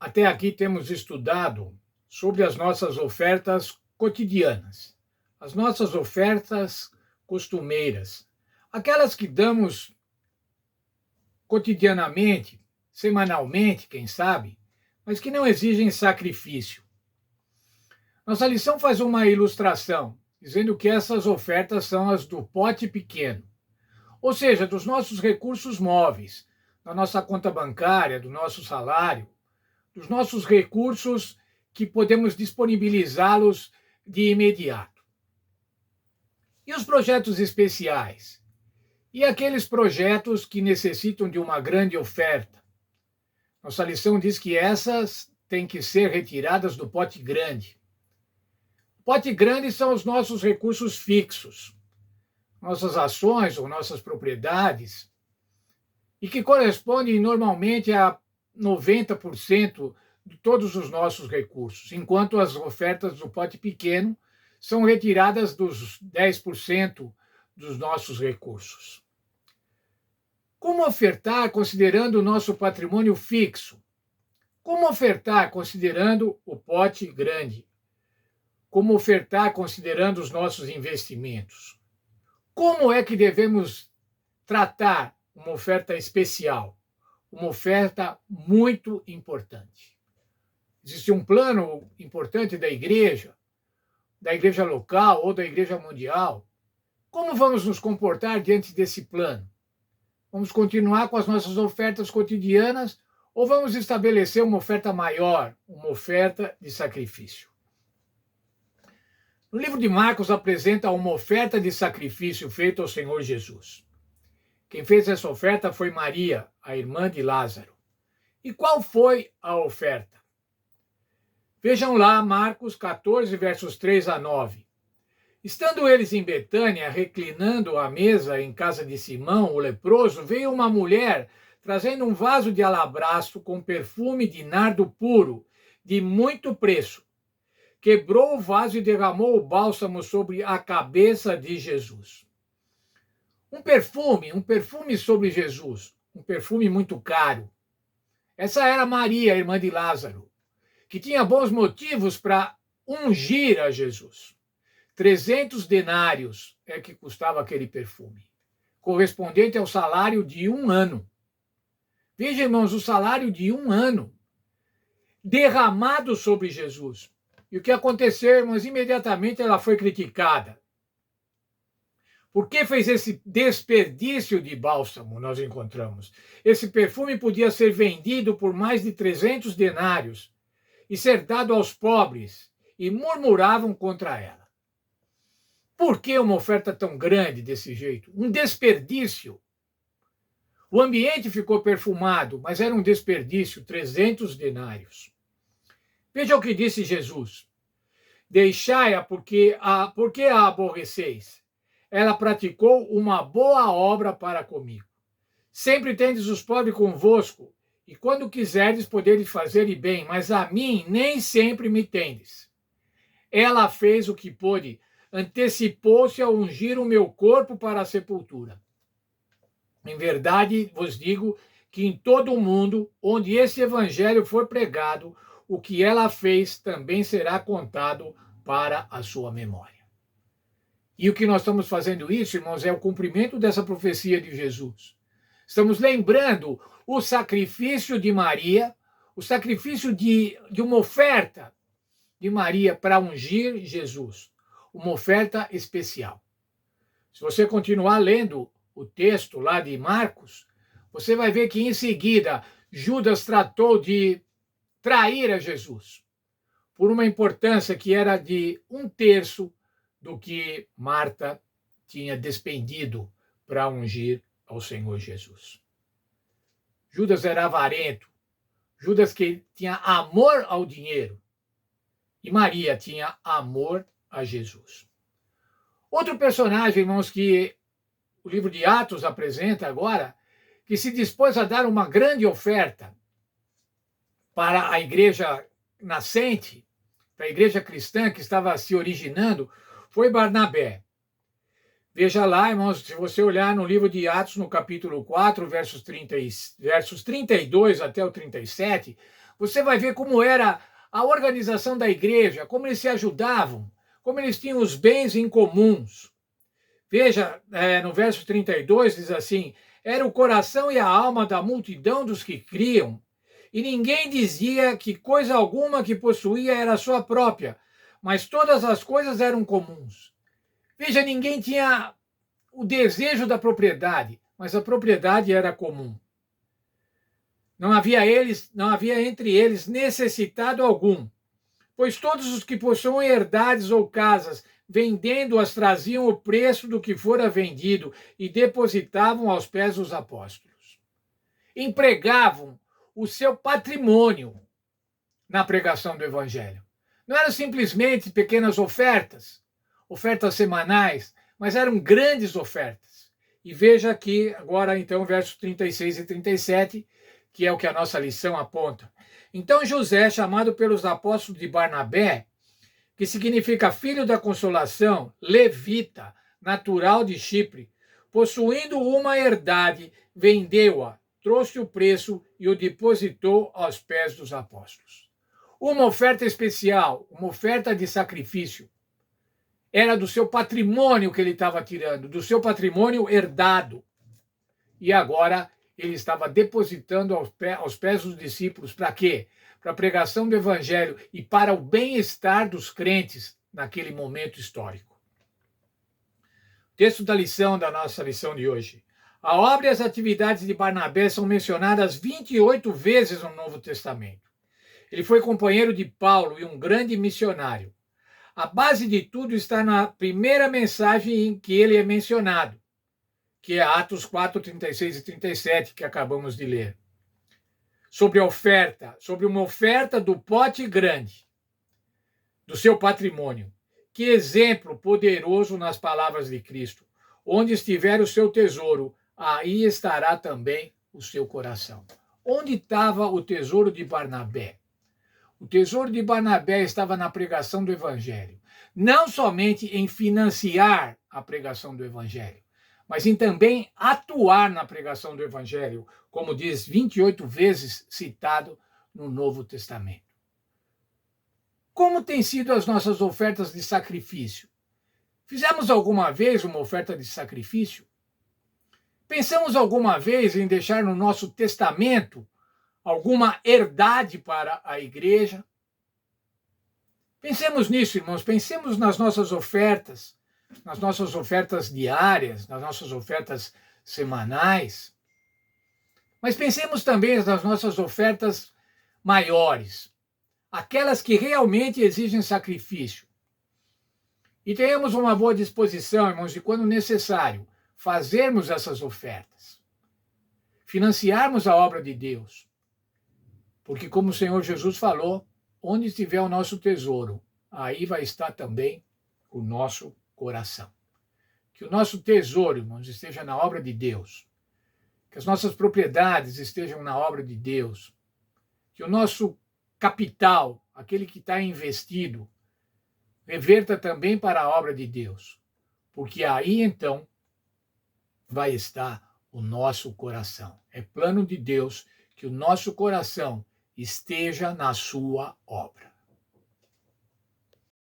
Até aqui temos estudado sobre as nossas ofertas cotidianas, as nossas ofertas costumeiras, aquelas que damos cotidianamente, semanalmente, quem sabe, mas que não exigem sacrifício. Nossa lição faz uma ilustração, dizendo que essas ofertas são as do pote pequeno, ou seja, dos nossos recursos móveis, da nossa conta bancária, do nosso salário, dos nossos recursos que podemos disponibilizá-los de imediato. E os projetos especiais? E aqueles projetos que necessitam de uma grande oferta? Nossa lição diz que essas têm que ser retiradas do pote grande. O pote grande são os nossos recursos fixos, nossas ações ou nossas propriedades, e que correspondem normalmente a 90% de todos os nossos recursos, enquanto as ofertas do pote pequeno são retiradas dos 10% dos nossos recursos. Como ofertar considerando o nosso patrimônio fixo? Como ofertar considerando o pote grande? Como ofertar considerando os nossos investimentos? Como é que devemos tratar uma oferta especial? Uma oferta muito importante. Existe um plano importante da igreja local ou da igreja mundial. Como vamos nos comportar diante desse plano? Vamos continuar com as nossas ofertas cotidianas ou vamos estabelecer uma oferta maior, uma oferta de sacrifício? No livro de Marcos apresenta uma oferta de sacrifício feita ao Senhor Jesus. Quem fez essa oferta foi Maria, a irmã de Lázaro. E qual foi a oferta? Vejam lá Marcos 14, versos 3 a 9. Estando eles em Betânia, reclinando à mesa em casa de Simão, o leproso, veio uma mulher trazendo um vaso de alabastro com perfume de nardo puro, de muito preço. Quebrou o vaso e derramou o bálsamo sobre a cabeça de Jesus. Um perfume sobre Jesus, um perfume muito caro. Essa era Maria, irmã de Lázaro, que tinha bons motivos para ungir a Jesus. 300 denários é que custava aquele perfume, correspondente ao salário de um ano. Veja, irmãos, o salário de um ano derramado sobre Jesus. E o que aconteceu, irmãos? Imediatamente ela foi criticada. Por que fez esse desperdício de bálsamo, nós encontramos? Esse perfume podia ser vendido por mais de 300 denários e ser dado aos pobres, e murmuravam contra ela. Por que uma oferta tão grande desse jeito? Um desperdício. O ambiente ficou perfumado, mas era um desperdício, 300 denários. Veja o que disse Jesus. Deixai-a porque a aborreceis. Ela praticou uma boa obra para comigo. Sempre tendes os pobres convosco, e quando quiserdes poderes fazer bem, mas a mim nem sempre me tendes. Ela fez o que pôde, antecipou-se a ungir o meu corpo para a sepultura. Em verdade vos digo que em todo o mundo, onde esse evangelho for pregado, o que ela fez também será contado para a sua memória. E o que nós estamos fazendo isso, irmãos, é o cumprimento dessa profecia de Jesus. Estamos lembrando o sacrifício de Maria, o sacrifício de uma oferta de Maria para ungir Jesus, uma oferta especial. Se você continuar lendo o texto lá de Marcos, você vai ver que em seguida Judas tratou de trair a Jesus por uma importância que era de 1/3 do que Marta tinha despendido para ungir ao Senhor Jesus. Judas era avarento, Judas que tinha amor ao dinheiro, e Maria tinha amor a Jesus. Outro personagem, irmãos, que o livro de Atos apresenta agora, que se dispôs a dar uma grande oferta para a igreja nascente, para a igreja cristã que estava se originando, foi Barnabé. Veja lá, irmãos, se você olhar no livro de Atos, no capítulo 4, versos 32 até o 37, você vai ver como era a organização da igreja, como eles se ajudavam, como eles tinham os bens em comuns. Veja, no verso 32 diz assim: era o coração e a alma da multidão dos que criam, e ninguém dizia que coisa alguma que possuía era sua própria, mas todas as coisas eram comuns. Veja, ninguém tinha o desejo da propriedade, mas a propriedade era comum. Não havia entre eles necessitado algum, pois todos os que possuem herdades ou casas, vendendo-as, traziam o preço do que fora vendido e depositavam aos pés dos apóstolos. Empregavam o seu patrimônio na pregação do evangelho. Não eram simplesmente pequenas ofertas semanais, mas eram grandes ofertas. E veja aqui agora então versos 36 e 37, que é o que a nossa lição aponta. Então José, chamado pelos apóstolos de Barnabé, que significa filho da consolação, levita, natural de Chipre, possuindo uma herdade, vendeu-a, trouxe o preço e o depositou aos pés dos apóstolos. Uma oferta especial, uma oferta de sacrifício. Era do seu patrimônio que ele estava tirando, do seu patrimônio herdado. E agora ele estava depositando aos pés dos discípulos. Para quê? Para a pregação do evangelho e para o bem-estar dos crentes naquele momento histórico. Texto da nossa lição de hoje. A obra e as atividades de Barnabé são mencionadas 28 vezes no Novo Testamento. Ele foi companheiro de Paulo e um grande missionário. A base de tudo está na primeira mensagem em que ele é mencionado, que é Atos 4, 36 e 37, que acabamos de ler. Sobre uma oferta do pote grande, do seu patrimônio. Que exemplo poderoso nas palavras de Cristo. Onde estiver o seu tesouro, aí estará também o seu coração. Onde estava o tesouro de Barnabé? O tesouro de Barnabé estava na pregação do evangelho. Não somente em financiar a pregação do evangelho, mas em também atuar na pregação do evangelho, como diz 28 vezes citado no Novo Testamento. Como têm sido as nossas ofertas de sacrifício? Fizemos alguma vez uma oferta de sacrifício? Pensamos alguma vez em deixar no nosso testamento alguma herdade para a igreja? Pensemos nisso, irmãos, pensemos nas nossas ofertas diárias, nas nossas ofertas semanais. Mas pensemos também nas nossas ofertas maiores, aquelas que realmente exigem sacrifício. E tenhamos uma boa disposição, irmãos, de quando necessário, fazermos essas ofertas. Financiarmos a obra de Deus. Porque como o Senhor Jesus falou, onde estiver o nosso tesouro, aí vai estar também o nosso coração. Que o nosso tesouro, irmãos, esteja na obra de Deus. Que as nossas propriedades estejam na obra de Deus. Que o nosso capital, aquele que está investido, reverta também para a obra de Deus. Porque aí, então, vai estar o nosso coração. É plano de Deus que o nosso coração esteja na sua obra.